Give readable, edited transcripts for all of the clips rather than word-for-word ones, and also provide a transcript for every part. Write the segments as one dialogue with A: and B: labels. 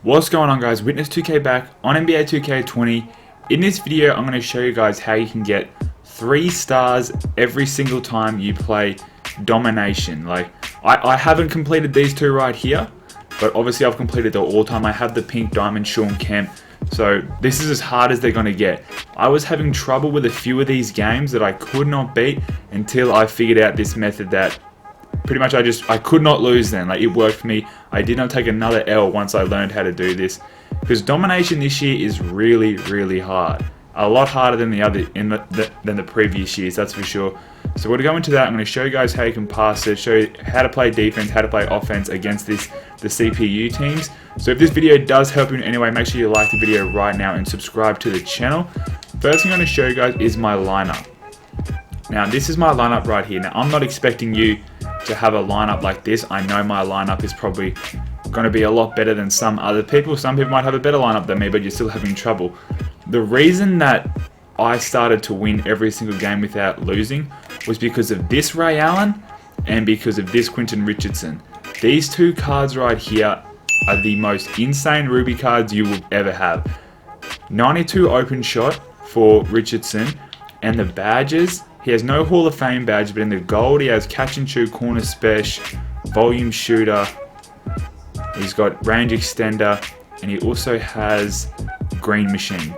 A: What's going on, guys? Witness 2K back on NBA 2K20. In this video, I'm going to show you guys how you can get 3 stars every single time you play Domination. Like, I haven't completed these two right here, but obviously I've completed the all-time. I have the pink diamond Sean Kemp, so this is as hard as they're going to get. I was having trouble with a few of these games that I could not beat until I figured out this method that pretty much I could not lose then. Like, it worked for me. I did not take another L once I learned how to do this, because Domination this year is really hard. A lot harder than the previous years, that's for sure. So we're going to go into that. I'm going to show you guys how you can pass it, show you how to play defense, how to play offense against the CPU teams. So if this video does help you in any way, make sure you like the video right now and subscribe to the channel. First thing I'm going to show you guys is my lineup. Now, this is my lineup right here. Now, I'm not expecting you to have a lineup like this. I know my lineup is probably going to be a lot better than some other people. Some people might have a better lineup than me, but you're still having trouble. The reason that I started to win every single game without losing was because of this Ray Allen and because of this Quentin Richardson. These two cards right here are the most insane Ruby cards you will ever have. 92 open shot for Richardson, and the badges, he has no Hall of Fame badge, but in the gold he has catch and shoot, corner special, volume shooter, he's got range extender, and he also has green machine.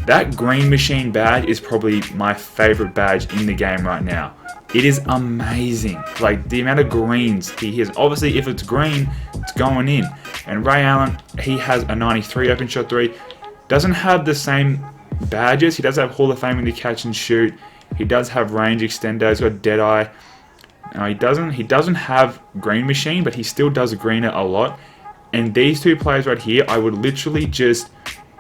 A: That green machine badge is probably my favorite badge in the game right now. It is amazing. Like, the amount of greens he has. Obviously, if it's green, it's going in. And Ray Allen, he has a 93 open shot 3. Doesn't have the same badges. He does have Hall of Fame in the catch and shoot. He does have range extender. He's got Deadeye. He doesn't have green machine, but he still does greener a lot. And these two players right here, I would literally just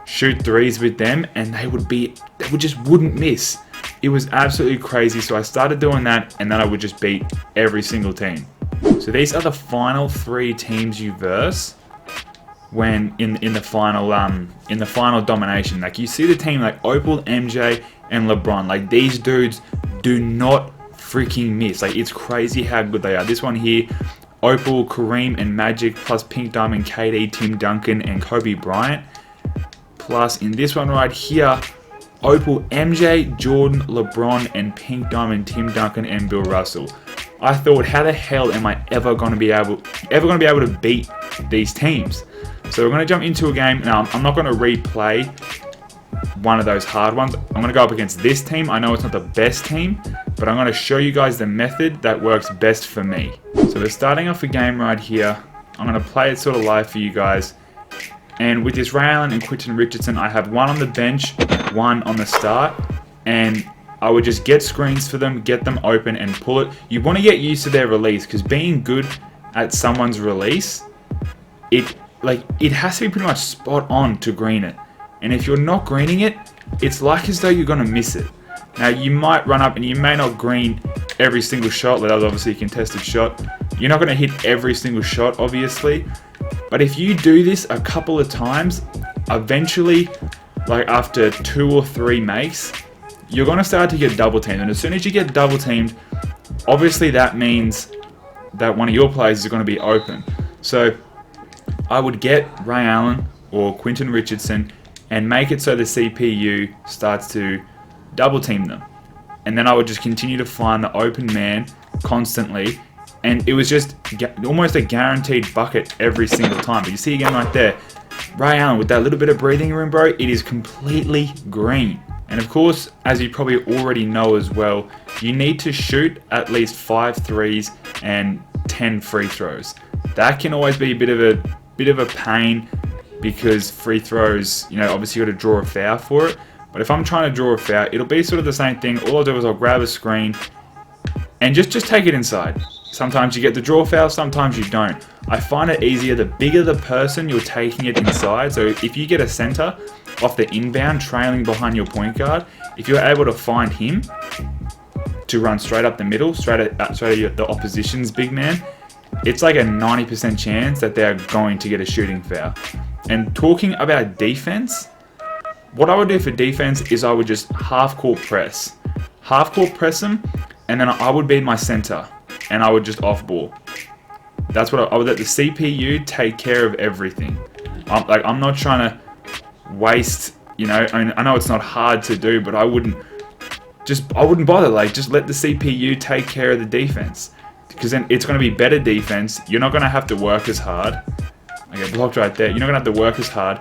A: shoot threes with them, and they just wouldn't miss. It was absolutely crazy. So I started doing that, and then I would just beat every single team. So these are the final 3 teams you verse when in the final domination. Like, you see the team like Opal, MJ, and LeBron. Like, these dudes do not freaking miss. Like, it's crazy how good they are. This one here, Oapl Kareem and Magic, plus pink diamond KD, Tim Duncan, and Kobe Bryant. Plus in this one right here, Opal MJ, Jordan, LeBron, and pink diamond Tim Duncan and Bill Russell. I thought, how the hell am I ever going to be able to beat these teams? So we're going to jump into a game. Now, I'm not going to replay one of those hard ones. I'm going to go up against this team. I know it's not the best team, but I'm going to show you guys the method that works best for me. So we're starting off a game right here. I'm going to play it sort of live for you guys. And with this Ray Allen and Quentin Richardson, I have one on the bench, one on the start, and I would just get screens for them, get them open, and pull it. You want to get used to their release, because being good at someone's release, it has to be pretty much spot on to green it. And if you're not greening it, it's like as though you're going to miss it. Now, you might run up and you may not green every single shot. That was obviously a contested shot. You're not going to hit every single shot, obviously. But if you do this a couple of times, eventually, like after 2 or 3 makes, you're going to start to get double teamed. And as soon as you get double teamed, obviously that means that one of your players is going to be open. So I would get Ray Allen or Quentin Richardson and make it so the CPU starts to double team them. And then I would just continue to find the open man constantly. And it was just almost a guaranteed bucket every single time. But you see again right there, Ray Allen with that little bit of breathing room, bro, it is completely green. And of course, as you probably already know as well, you need to shoot at least 5 threes and 10 free throws. That can always be a bit of a pain, because free throws, obviously you got to draw a foul for it. But if I'm trying to draw a foul, it'll be sort of the same thing. All I'll do is I'll grab a screen and just take it inside. Sometimes you get the draw foul, sometimes you don't. I find it easier the bigger the person you're taking it inside. So if you get a center off the inbound trailing behind your point guard, if you're able to find him to run straight up the middle, straight at the opposition's big man, it's like a 90% chance that they're going to get a shooting foul. And talking about defense, what I would do for defense is I would just half-court press. Half-court press them, and then I would be my center, and I would just off-ball. That's what I would let the CPU take care of everything. I'm not trying to waste, you know, I know it's not hard to do, but I wouldn't bother. Like, just let the CPU take care of the defense, because then it's going to be better defense. You're not going to have to work as hard. Okay, blocked right there. You're not going to have to work as hard,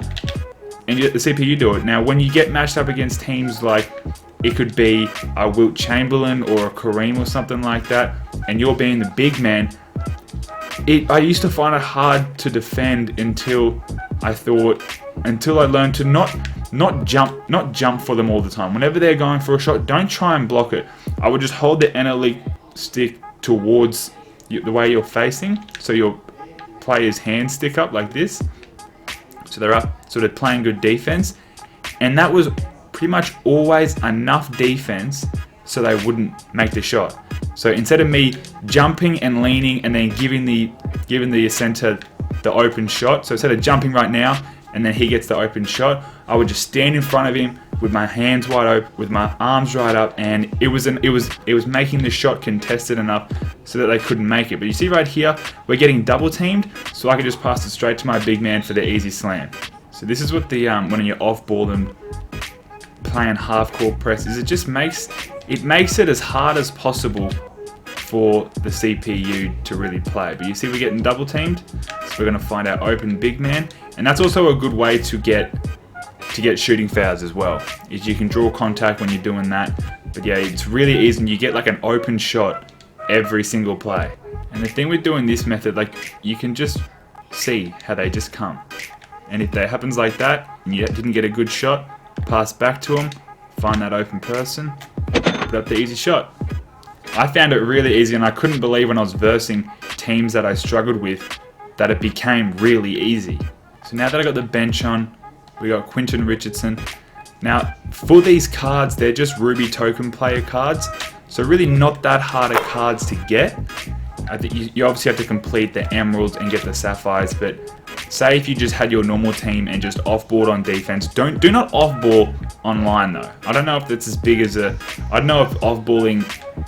A: and you let the CPU do it. Now, when you get matched up against teams like, it could be a Wilt Chamberlain or a Kareem or something like that, and you're being the big man, I used to find it hard to defend until I learned to not jump for them all the time. Whenever they're going for a shot, don't try and block it. I would just hold the analog stick towards the way you're facing, so your player's hands stick up like this, so they're up, so they're playing good defense, and that was pretty much always enough defense so they wouldn't make the shot. So instead of me jumping and leaning and then giving the center the open shot, so instead of jumping right now and then he gets the open shot, I would just stand in front of him with my hands wide open, with my arms right up, and it was making the shot contested enough so that they couldn't make it. But you see right here, we're getting double teamed, so I could just pass it straight to my big man for the easy slam. So this is what the when you're off ball and playing half court press is. It makes it as hard as possible for the CPU to really play. But you see we're getting double teamed, so we're going to find our open big man, and that's also a good way to get shooting fouls as well, is you can draw contact when you're doing that. But yeah, it's really easy, and you get like an open shot every single play. And the thing with doing this method, like, you can just see how they just come, and if that happens like that and you didn't get a good shot, pass back to them, find that open person, put up the easy shot. I found it really easy, and I couldn't believe when I was versing teams that I struggled with that it became really easy. So now that I got the bench on, we got Quentin Richardson. Now, for these cards, they're just Ruby token player cards, so really not that hard of cards to get. I think you obviously have to complete the emeralds and get the sapphires, but say if you just had your normal team and just off-board on defense, do not off-ball online though. I don't know if that's as big as I don't know if off-balling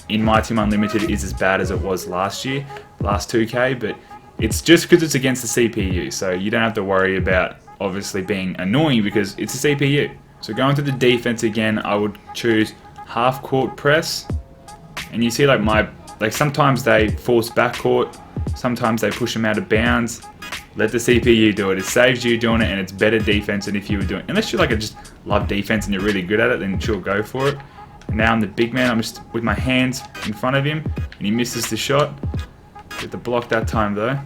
A: in MyTeam Unlimited is as bad as it was last 2K, but it's just because it's against the CPU, so you don't have to worry about obviously being annoying because it's a CPU. So going to the defense again, I would choose half court press, and you see like sometimes they force backcourt, sometimes they push them out of bounds. Let the CPU do it. It saves you doing it, and it's better defense than if you were doing it. Unless you just love defense and you're really good at it, then sure, go for it. And now I'm the big man. I'm just with my hands in front of him, and he misses the shot. Get the block that time though.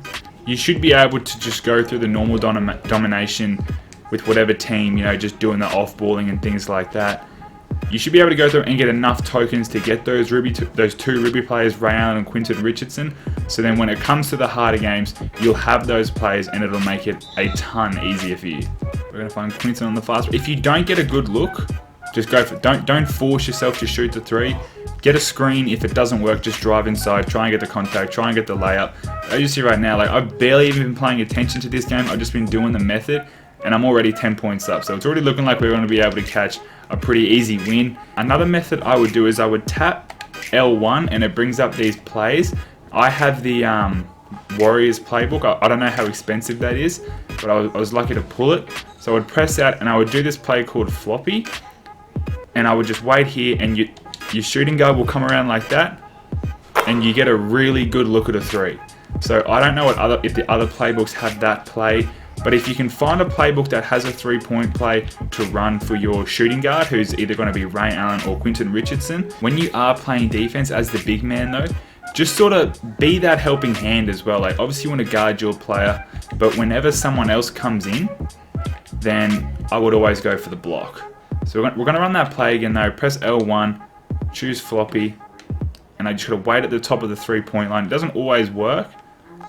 A: You should be able to just go through the normal domination with whatever team, you know, just doing the off-balling and things like that. You should be able to go through and get enough tokens to get those two Ruby players, Ray Allen and Quentin Richardson. So then when it comes to the harder games, you'll have those players and it'll make it a ton easier for you. We're going to find Quentin on the fast. If you don't get a good look, just go for it. Don't force yourself to shoot the three. Get a screen. If it doesn't work, just drive inside, try and get the contact, try and get the layup. As you see right now, like, I've barely even been paying attention to this game. I've just been doing the method, and I'm already 10 points up. So it's already looking like we're going to be able to catch a pretty easy win. Another method I would do is I would tap L1 and it brings up these plays. I have the Warriors playbook. I don't know how expensive that is, but I was lucky to pull it. So I would press out and I would do this play called floppy, and I would just wait here, and your shooting guard will come around like that, and you get a really good look at a three. So I don't know if the other playbooks have that play, but if you can find a playbook that has a three-point play to run for your shooting guard, who's either going to be Ray Allen or Quentin Richardson, when you are playing defense as the big man though, just sort of be that helping hand as well. Like, obviously you want to guard your player, but whenever someone else comes in, then I would always go for the block. So we're going to run that play again though. Press L1, choose floppy, and I just got to wait at the top of the three-point line. It doesn't always work.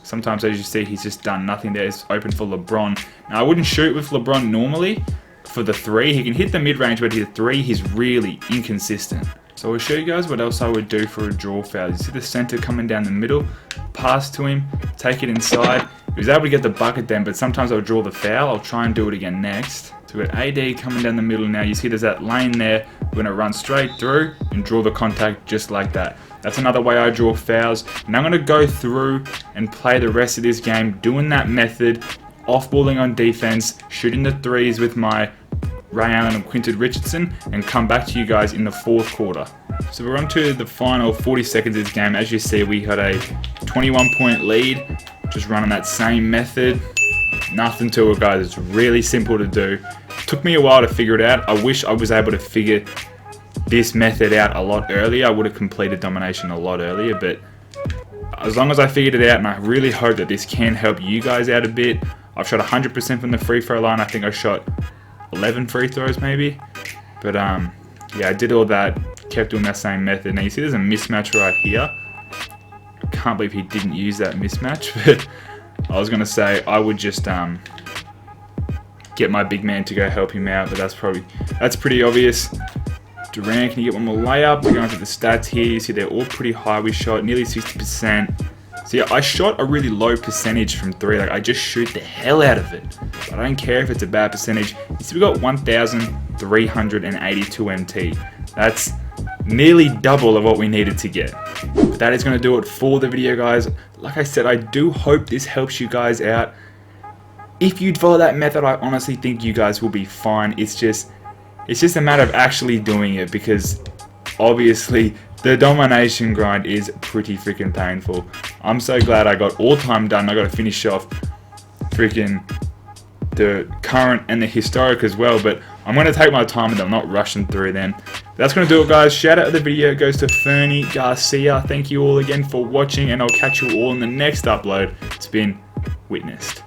A: Sometimes, as you see, he's just done nothing there. It's open for LeBron. Now, I wouldn't shoot with LeBron normally for the three. He can hit the mid-range, but the three, he's really inconsistent. So I'll show you guys what else I would do for a draw foul. You see the center coming down the middle, pass to him, take it inside. He was able to get the bucket then, but sometimes I'll draw the foul. I'll try and do it again next. So we got AD coming down the middle now. You see there's that lane there. We're going to run straight through and draw the contact just like that. That's another way I draw fouls. And I'm going to go through and play the rest of this game doing that method off-balling on defense, shooting the threes with my Ray Allen and Quinton Richardson, and come back to you guys in the fourth quarter. So we're on to the final 40 seconds of this game. As you see, we had a 21-point lead, just running that same method. Nothing to it, guys. It's really simple to do. Took me a while to figure it out. I wish I was able to figure this method out a lot earlier. I would have completed domination a lot earlier, but as long as I figured it out, and I really hope that this can help you guys out a bit. I've shot 100% from the free throw line. I think I shot 11 free throws maybe, but yeah, I did all that, kept doing that same method. Now you see there's a mismatch right here. I can't believe he didn't use that mismatch, but I was gonna say I would just get my big man to go help him out, but that's pretty obvious. Durant, can you get one more layup? We're going to the stats here. You see they're all pretty high. We shot nearly 60%. So yeah, I shot a really low percentage from three. Like, I just shoot the hell out of it. I don't care if it's a bad percentage. You see we got 1,382 MT. That's nearly double of what we needed to get. But that is going to do it for the video, guys. Like I said, I do hope this helps you guys out. If you'd follow that method, I honestly think you guys will be fine. It's just a matter of actually doing it, because obviously the domination grind is pretty freaking painful. I'm so glad I got all time done. I got to finish off freaking the current and the historic as well, but I'm going to take my time with them, not rushing through them. That's going to do it, guys. Shout out of the video goes to Fernie Garcia. Thank you all again for watching, and I'll catch you all in the next upload. It's been witnessed.